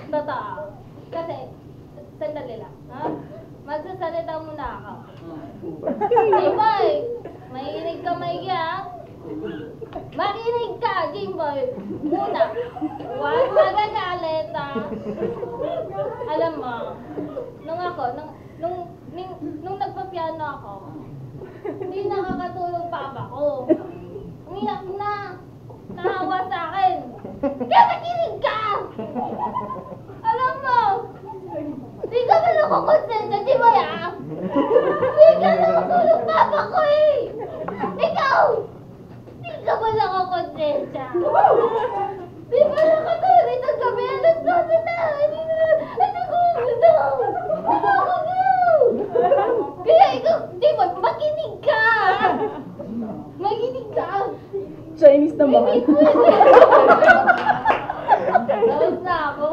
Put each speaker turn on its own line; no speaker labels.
Totoo. Kasi, sandali lang, ha? Magsasalita muna ako. Jimboy, makinig ka maigi, ha? Makinig ka, Jimboy. Muna, huwag magagalit, ha? Alam mo, nung nagpa-piano ako, hindi nakakatulog papa ko. Umiyak na. Nahawa sa akin. Kaya makinig ka! Alam mo, di ka ba nakukonsensya, di ba ya? Di ka nakatulog papa ko eh! Ikaw! Di ka ba nakukonsensya? Di ba nakatulog itong gabi? Alas 12 na! Hindi ko daw! Kaya ikaw, di ba, makinig ka! Makinig ka!
Chinese naman.
Tapos na ako.